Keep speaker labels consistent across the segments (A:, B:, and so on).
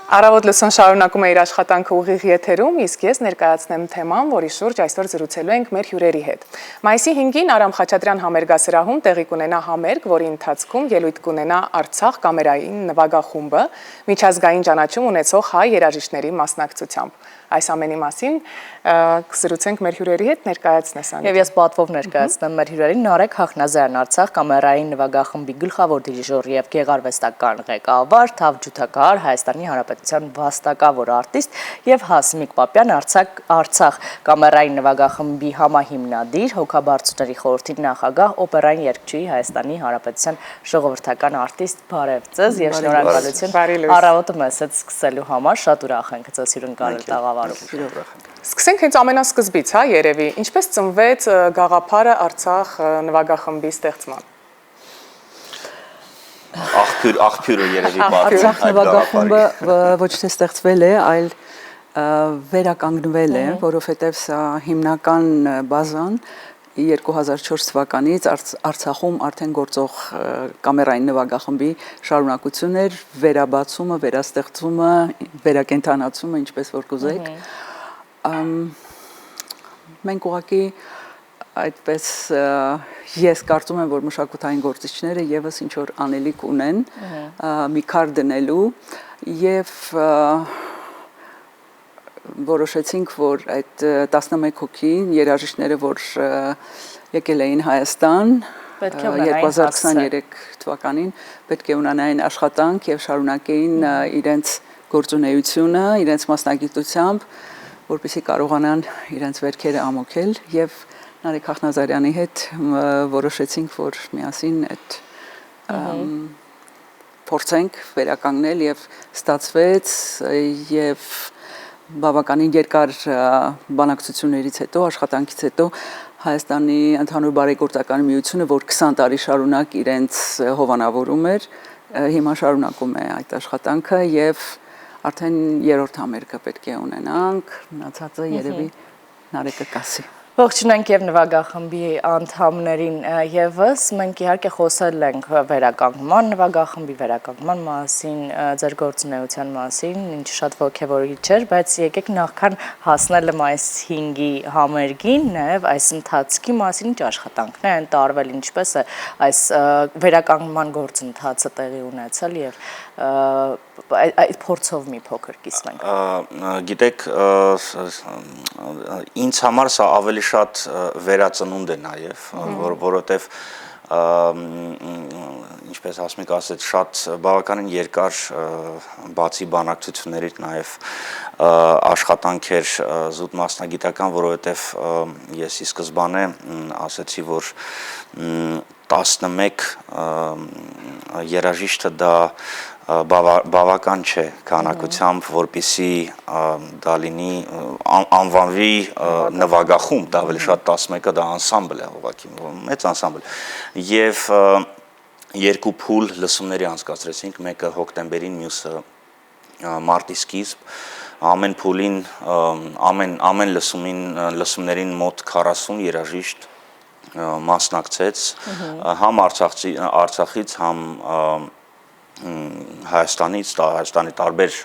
A: Առավոտ լսուն շարունակում է իր աշխատանքը ուղիղ եթերում, իսկ ես ներկայացնեմ թեման, որի շուրջ այսօր զրուցելու ենք մեր հյուրերի հետ։ Մայիսի 5-ին Արամ Խաչատրյան համերգասրահում տեղի կունենա համերգ, որի ընթացքում ելույթ կունենա Արցախ կամերային նվագախումբը, միջազգային ճանաչում ունեցող հայ երաժիշտների մասնակցությամբ։ Այս ամենի մասին կզրուցենք մեր հյուրերի հետ, ներկայացնես Անիթ։
B: Եվ ես պատվով ներկայացնեմ մեր հյուրերին Նարեկ Հախնազարյան, Արցախ կամերային նվագախմբի գլխավոր դիրիժոր եւ գեղարվեստական ղեկավար, Թավ ջութակահար, Հայաստանի Հանրապետության վաստակավոր արտիստ եւ Հասմիկ Պապյան, Արցախ կամերային նվագախմբի համահիմնադիր, հոգաբարձուների խորհրդի նախագահ, օպերային երգչուհի, Հայաստանի Հանրապետության ժողովրդական արտիստ, բարև ձեզ եւ շնորհակալություն առավոտը մեզ հետ սկսելու համար, շատ ուրախ ենք ձեզ հյուրընկալել տաղավարում։
A: Սկսենք հենց ամենասկզբից, հա, երևի, ինչպես ծնվեց գաղափարը Արցախ նվագախմբի ստեղծման։
C: Աղբյուրը երևի պատմում։
D: Արցախ նվագախումբը ոչ թե ստեղծվել է, այլ վերականգնվել է, որովհետև սա հիմնական բազան 2004 թվականից Արցախում արդեն գործող կամերային նվագախմբի շարունակություն էր, վերաբացումը, վերաստեղծումը, վերակենդանացումը, ինչպես որ կուզեք։ Մենք ուղղակի այդպես ես կարծում եմ, որ մշակութային գործիչները եւս ինչ որ անելիք ունեն մի քար դնելու եւ որոշեցինք, որ այդ 11 հոգի երաժիշտները, որ եկել էին Հայաստան 2023 թվականին, պետք է ունենային աշխատանք եւ շարունակեին իրենց գործունեությունը, իրենց մասնագիտությամբ, որպեսզի կարողանան իրենց վերքերը ամոքել եւ Նարեկ Հախնազարյանի հետ որոշեցինք, որ միասին այդ փորձենք վերականգնել եւ ստացվեց եւ բավականին երկար բանակցություններից հետո, աշխատանքից հետո Հայաստանի ընդհանուր բարեգործական միությունը, որ 20 տարի շարունակ իրենց հովանավորում էր, հիմա շարունակում է այդ աշխատանքը եւ արդեն երրորդ համերգը պետք է ունենանք, մնացածը երևի Նարեկը կասի։
B: Ողջունենք եւ նվագախմբի անդամներին եւս, մենք իհարկե խոսել ենք վերականգնման նվագախմբի վերականգնման մասին, ձեր գործունեության մասին, ինչ շատ ոգևորիչ էր, բայց եկեք նախքան հասնել այս 5-ի համերգին, նաեւ այս ընթացքի մասին ինչ աշխատանքներ են տարվել, ինչպես է այս վերականգնման գործընթացը տեղի ունեցել եւ այդ փորձով մի փոքր կիսվենք։
C: Գիտեք, ինձ համար սա ավելի շատ վերածնունդ է նաև, որովհետև ինչպես Հասմիկ ասեց, շատ բավականին երկար բացի բանակցություններից նաև աշխատանք էր զուտ մասնագիտական, որովհետև ես ի սկզբանե ասեցի, որ 11 երաժիշտը դա բավական չէ քանակությամբ, որպեսզի դա լինի անվանվի նվագախումբ, դա ավելի շատ 11-ը դա անսամբլ է, ուղղակի մեծ անսամբլ։ Եվ երկու փուլ լսումների անցկացրեցինք, մեկը հոկտեմբերին, մյուսը մարտի սկիզբ, ամեն փուլին, ամեն լսումներին մոտ 40 երաժիշտ մասնակցեց, համ Արցախից, համ Հայաստանի տարբեր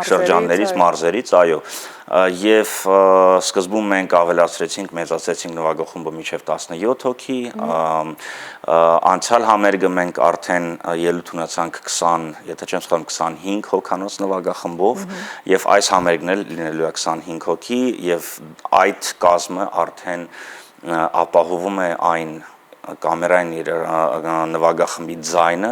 C: շրջաններից, մարզերից, այո, եւ սկզբում մենք ավելացրեցինք, մեծացրեցինք նվագախումբը մինչև 17 հոգի, անցյալ համերգը մենք արդեն ելույթ ունեցանք 20, եթե չեմ սխալվում, 25 հոգանոց նվագախմբով եւ այս համերգն էլ լինելու է 25 հոգի եւ այդ կազմը արդեն ապահովում է այն կամերային նվագախմբի ձայնը,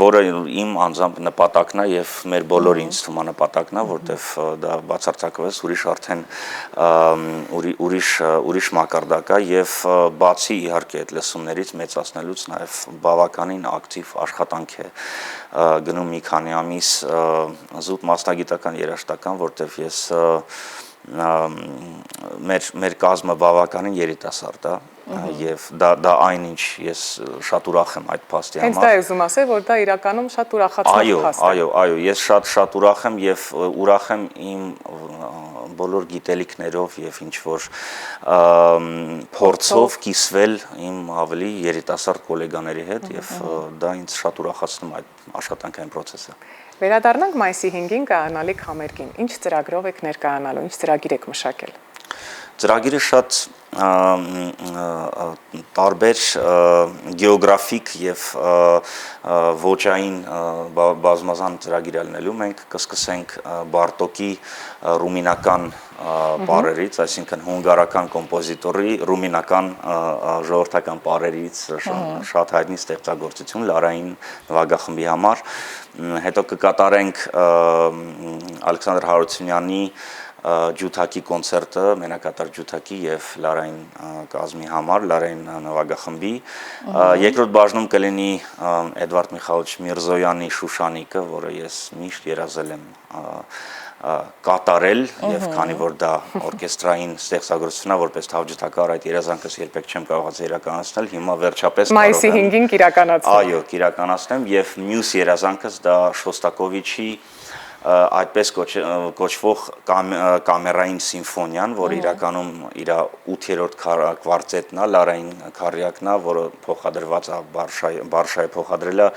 C: որը իմ անձամբ նպատակն է եւ մեր բոլորի ինձ թվում է նպատակն է, որտեվ դա բացարձակվեց ուրիշ արդեն ուրիշ մակարդակ է եւ բացի իհարկե այդ լսումներից մեծացնելուց նաեւ բավականին ակտիվ աշխատանք է գնում մի քանի ամիս զուտ մասնագիտական երաժշտական, որտեվ ես մեր կազմը բավականին երիտասարդ է եւ դա այնինչ ես շատ ուրախ եմ այդ փաստի համար։
A: Հենց դա եմ ասել, որ դա իրականում շատ ուրախացնող փաստ է։
C: Այո, ես շատ ուրախ եմ եւ ուրախ եմ իմ բոլոր գիտելիքներով եւ ինչ որ փորձով կիսվել իմ ավելի երիտասարդ գոլեգաների հետ եւ դա ինձ շատ ուրախացնում այդ աշխատանքային process-ը։
A: Վերադառնանք մայիսի 5-ին կայանալիք համերգին։ Ինչ ծրագրով եք ներկայանալու, ինչ ծրագիր եք մշակել։
C: Ծրագիրը շատ տարբեր գեոգրաֆիկ եւ ոճային բազմազան ծրագիր ելնելու մենք կսկսենք Բարտոկի ռումինական պարերից, այսինքն հունգարական կոմպոզիտորի ռումինական ժողովրդական պարերից շատ հայտնի ստեղծագործություն Լարային նվագախմբի համար, հետո կկատարենք Ալեքսանդր Հարությունյանի ջութակի կոնցերտը, մենակատար ջութակի եւ Լարային կազմի համար, Լարային նվագախմբի։ Երկրորդ բաժնում կլինի Էդվարդ Միխայելիչ Միրզոյանի Շուշանիկը, որը ես միշտ երազել եմ կատարել եւ քանի որ դա օրկեստրային ստեղծագործություն է, որպես թավջութակար այդ երազանքս երբեք չեմ կարողացել իրականացնել, հիմա վերջապես
A: Մայիսի 5-ին կիրականացնեմ։
C: Այո, կիրականացնեմ եւ մյուս երազանքս դա Շոստակովիչի այդպես կոչվող կամերային սիմֆոնիան, որը իրականում իր 8-րդ կվարտետն է, Լարային քարյակն է, որը փոխադրված է Բարշայի փոխադրել է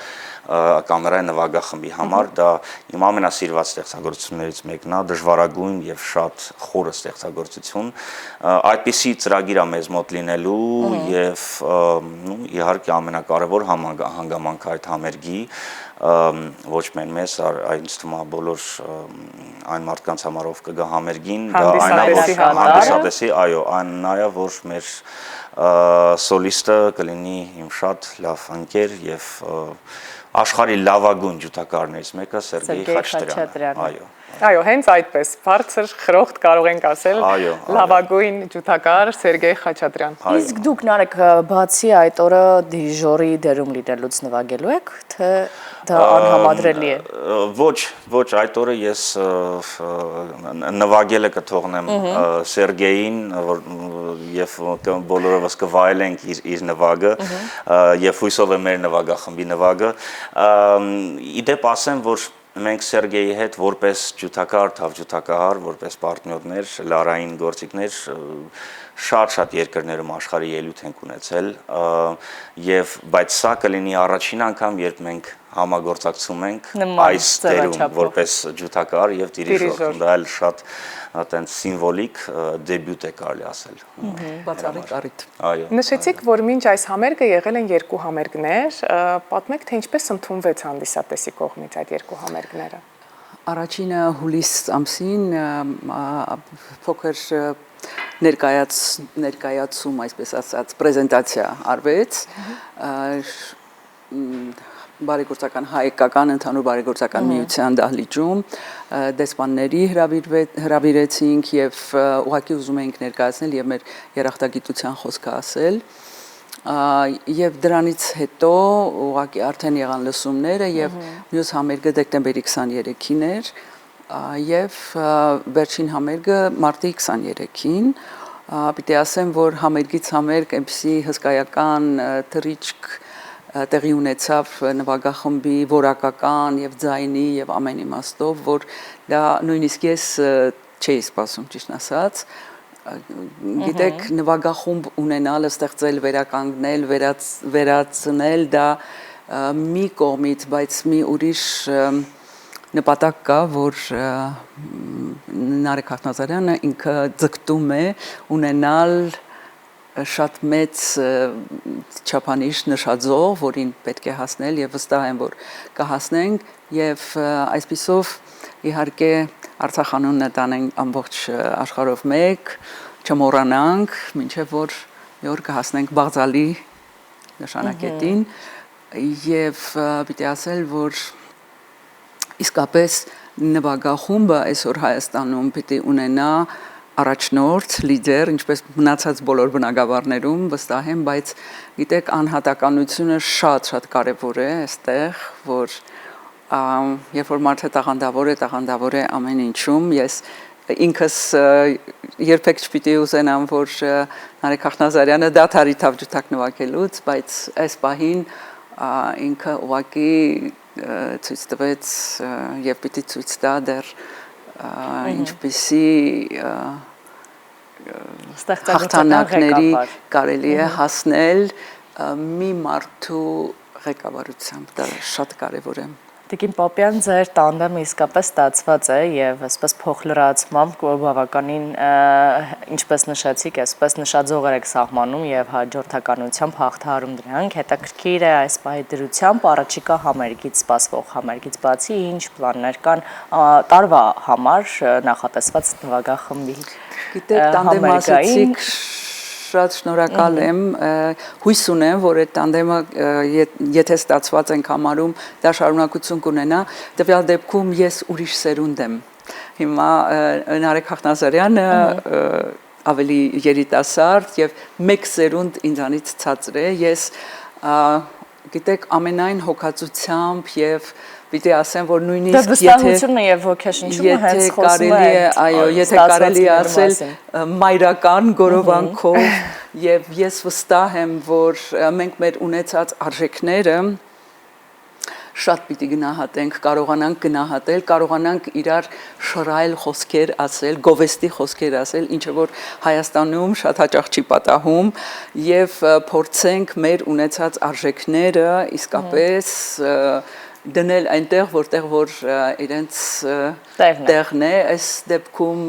C: կամերային նվագախմբի համար, դա իմ ամենասիրված ստեղծագործություններից մեկն է, դժվարագույն եւ շատ խորը ստեղծագործություն։ Այդպիսի ծրագիր է մեզ մոտ լինելու եւ իհարկե ամենակարևոր հանգամանքը այդ համերգի ոչ միայն մեզ, այնց թվում է բոլոր այն մարդկանց համար ով կգա համերգին, դա այն է, որ հանդիսատեսի, այո, այն է, որ մեր սոլիստը կլինի իմ շատ լավ ընկեր եւ աշխարհի լավագույն ջութակարներից մեկը Սերգեյ Խաչատրյանը, այո։
A: Այո, հենց այդպես, բարձր խրոխտ կարող ենք ասել, լավագույն ջութակար Սերգեյ Խաչատրյան։
B: Իսկ դուք Նարեկ բացի այդ օրը դիրիժորի դերում լինելուց նվագելու եք, թե դա անհամադրելի է։
C: Ոչ, այդ օրը ես նվագելը կթողնեմ Սերգեյին եւ բոլորովս կվայելենք իր նվագը եւ հույսով եմ մեր նվագախմբի նվագը։ Իդեպ ասեմ, որ մենք Սերգեյի հետ որպես ջութակար, թավջութակահար, որպես պարտներներ, լարային գործիքներ շատ երկրներում աշխարհի ելույթ ենք ունեցել եւ բայց սա կլինի առաջին անգամ, երբ մենք համագործակցում ենք այս դերում որպես ջութակար եւ դիրիժոր, դա էլ շատ այտենց սիմվոլիկ դեբյուտ է կարելի ասել։
D: Բացառիկ առիթ։
C: Այո։
A: Նշեցիք, որ մինչ այս համերգը եղել են 2 համերգներ, պատմեք, թե ինչպես ընդունվեց հանդիսատեսի կողմից այդ 2 համերգները։
D: Առաջինը հուլիս ամսին փոքր ներկայացում, այսպես ասած, պրեզենտացիա արվեց բարեգործական հայկական ընդհանուր բարեգործական միության դահլիճում դեսպանների հրավիրեցինք եւ ուղղակի ուզում էինք ներկայացնել եւ մեր երախտագիտության խոսքը ասել եւ դրանից հետո ուղղակի արդեն եղան լսումները եւ մյուս համերգը դեկտեմբերի 23-ին էր եւ վերջին համերգը մարտի 23-ին պիտի ասեմ որ համերգից համերգ այնպիսի հսկայական թռիչք տեղի ունեցավ նվագախմբի որակական եւ ձայնի եւ ամեն իմաստով որ դա նույնիսկ ես չէի սպասում ճիշտ ասած գիտեք նվագախումբ ունենալը ստեղծել վերականգնել վերացնել դա մի կողմից բայց մի ուրիշ նպատակ կա որ Նարեկ Խախնազարյանը ինքը ձգտում է ունենալ շատ մեծ չափանիշ նշաձող, որին պետք է հասնել եւ վստահ եմ որ կհասնենք եւ այսպիսով իհարկե Արցախ անունը տանենք ամբողջ աշխարհով մեկ չմոռանանք մինչեւ որ մի օր կհասնենք Բաղձալի նշանակետին եւ պիտի ասել որ իսկապես նվագախումբը այսօր Հայաստանում պիտի ունենա առաջնորդ, լիդեր, ինչպես մնացած բոլոր բնակավարներում վստահ եմ, բայց գիտեք անհատականությունը շատ կարևոր է այստեղ, որ երբ որ մարդը տաղանդավոր է ամեն ինչում, ես ինքս երբեք չպիտի ուզենամ, որ Նարեկ Խախնազարյանը դադարի թավջութակ նվագելուց, բայց այս պահին ինքը ուղղակի ցույց տվեց եւ պիտի ցույց տա դեռ ինչպիսի հաղթանակների կարելի է հասնել մի մարդու ղեկավարությամբ, դա շատ կարևոր է։
B: Տիկին Պապյան, ձեր տանդեմը իսկապես ստացված է եւ այսպես փոխլրացմամբ բավականին ինչպես նշեցիք, այսպես նշաձողեր եք սահմանում եւ հաջորդականությամբ հաղթահարում դրանք։ Հետաքրքիր է այս պահի դրությամբ առաջիկա համերգից սպասվող համերգից բացի ինչ պլաններ կան տարվա համար նախատեսված նվագախմբի։
D: Գիտեք, տանդեմ ասացիք, շատ շնորհակալ եմ, հույս ունեմ, որ այդ տանդեմը եթե ստացված ենք համարում, դա շարունակություն կունենա, տվյալ դեպքում ես ուրիշ սերունդ եմ։ Հիմա Նարեկ Հաղնազարյանը ավելի երիտասարդ եւ մեկ սերունդ ինձանից ցածր է, ես գիտեք ամենայն հոգացությամբ եւ պիտի ասեմ, որ նույնիսկ
B: վստահությունը եւ ոգեշնչումը հենց խոսում է,
D: այո, եթե կարելի ասել մայրական գորովանքով եւ ես վստահ եմ, որ մենք մեր ունեցած արժեքները շատ պիտի գնահատենք, կարողանանք գնահատել, կարողանանք իրար շռայլ խոսքեր ասել, գովեստի խոսքեր ասել, ինչը որ Հայաստանում շատ հաճախ չի պատահում եւ փորձենք մեր ունեցած արժեքները իսկապես դնել այնտեղ, որտեղ որ իրենց տեղն է, այս դեպքում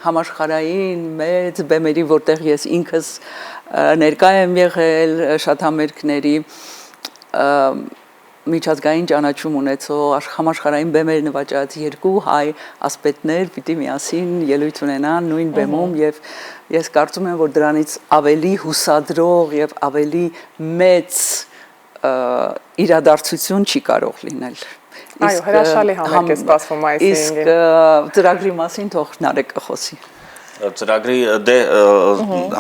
D: համաշխարհային մեծ բեմերի, որտեղ ես ինքս ներկա եմ եղել շատ համերգների, միջազգային ճանաչում ունեցող համաշխարհային բեմեր նվաճած երկու հայ ասպետներ պիտի միասին ելույթ ունենան նույն բեմում եւ ես կարծում եմ, որ դրանից ավելի հուսադրող եւ ավելի մեծ իրադարձություն չի կարող լինել։
A: Այո, հրաշալի համերգ է սպասվում մայիսի 5-ին։
D: Իսկ ծրագրի մասին թող Նարեկ խոսի։
C: Ծրագրի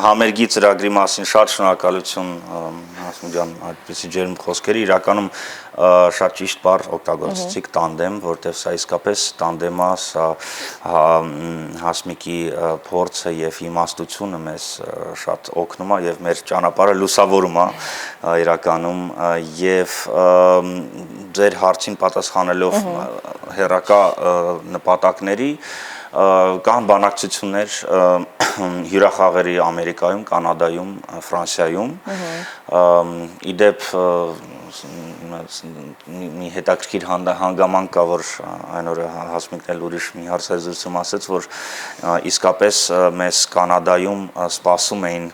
C: համերգի ծրագրի մասին շատ շնորհակալություն Հասմիկ ջան այդպիսի ջերմ խոսքերի իրականում շատ ճիշտ բառ օգտագործեցիք տանդեմ, որտեղ սա իսկապես տանդեմա, սա Հասմիկի փորձը եւ իմաստությունը մեզ շատ օգնում է եւ մեր ճանապարհը լուսավորում է իրականում եւ ձեր հարցին պատասխանելով հերրակա նպատակների կան բանակցություններ հյուրախաղերի Ամերիկայում, Կանադայում, Ֆրանսիայում, իդեպ մի հետաքրքիր հանգամանք կա, որ այն օրը Հասմիկն էլ ուրիշ մի հարցազրույցում ասաց, որ իսկապես մեզ Կանադայում սպասում էին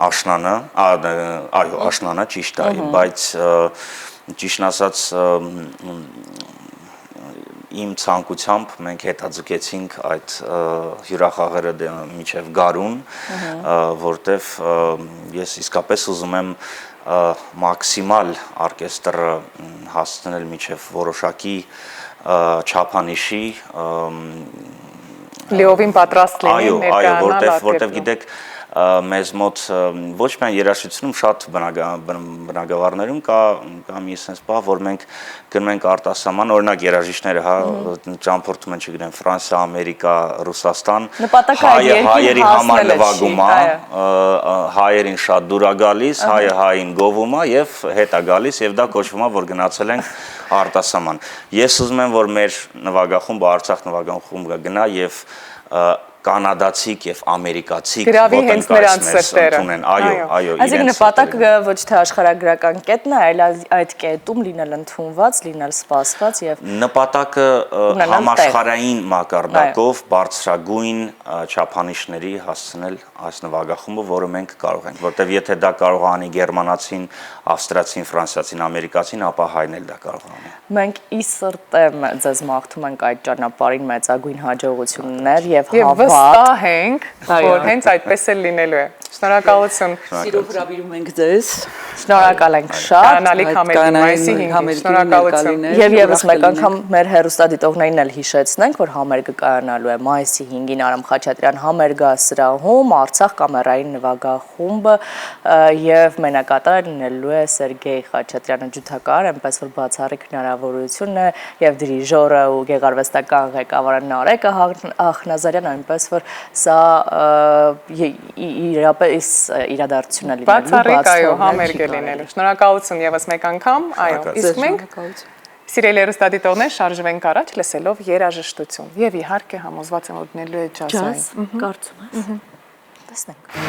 C: աշնանը, այո, աշնանը ճիշտ է, բայց ճիշտն ասած իմ ցանկությամբ մենք հետաձգեցինք այդ հյուրախաղերը մինչև գարուն, որտեվ ես իսկապես ուզում եմ մաքսիմալ օրկեստրը հասցնել մինչև որոշակի չափանիշի
A: լիովին պատրաստ լինի ներկայանալ,
C: որտեվ գիտեք մեզ մոտ ոչ միայն երաժշտությունում շատ բնագավառներում կա մի sense բա, որ մենք գնում ենք արտասահման, օրինակ երաժիշտները, հա, ճամփորդում են, չգիտեմ, Ֆրանսիա, Ամերիկա, Ռուսաստան, հայերի համար նվագում է, հայերին շատ դուր է գալիս, հայը հային գովում է եւ հետ է գալիս եւ դա կոչվում է, որ գնացել ենք արտասահման։ Ես ուզում եմ, որ մեր նվագախումբը, Արցախ նվագախումբը գնա եւ կանադացիք եւ ամերիկացիք ոտնկայցներ ունեն, այո,
B: իրենց նպատակը ոչ թե աշխարհագրական կետն է, այլ այդ կետում լինել ընդունված, լինել սպասված եւ
C: նպատակը համաշխարհային մակարդակով բարձրագույն չափանիշների հասցնել այս նվագախումբը, որը մենք կարող ենք, որտեվ եթե դա կարող անի գերմանացին, ավստրիացին, ֆրանսիացին, ամերիկացին, ապա հայն էլ դա կարող անի։
B: Մենք ի սրտե ձեզ մաղթում ենք այդ ճանապարհին մեծագույն հաջողություններ եւ
A: վստահ ենք, որ հենց այդպես էլ լինելու է։ Շնորհակալություն։
D: Սիրով հրավիրում ենք ձեզ։
B: Շնորհակալ ենք շատ։
A: Կանալիք համերգի մայիսի 5-ին։ Շնորհակալություն։
B: Եվ եւս մեկ անգամ մեր հեռուստադիտողներին էլ հիշեցնենք, որ համերգը կայանալու է մայիսի 5-ին Արամ Խաչատրյան համերգասրահում, Արցախ կամերային նվագախումբը եւ մենակատար լինելու է Սերգեյ Խաչատրյանը ջութակար, այնպես որ բացառիկ հնարավորություն է եւ դիրիժորը ու գեղարվեստական ղեկավարը Նարեկը Հաղնազարյան, այնպես որ սա իրապես իրադարձություն է լինելու,
A: բացառիկ այո համերգ է լինելու։ Շնորհակալություն եւս մեկ անգամ, այո, իսկ մենք Սիրելի հեռուստադիտողներ, շարժվենք առաջ լսելով երաժշտություն եւ իհարկե համոզված եմ որ դնելու է ջազային։
B: Կարծում ես։ Տեսնենք։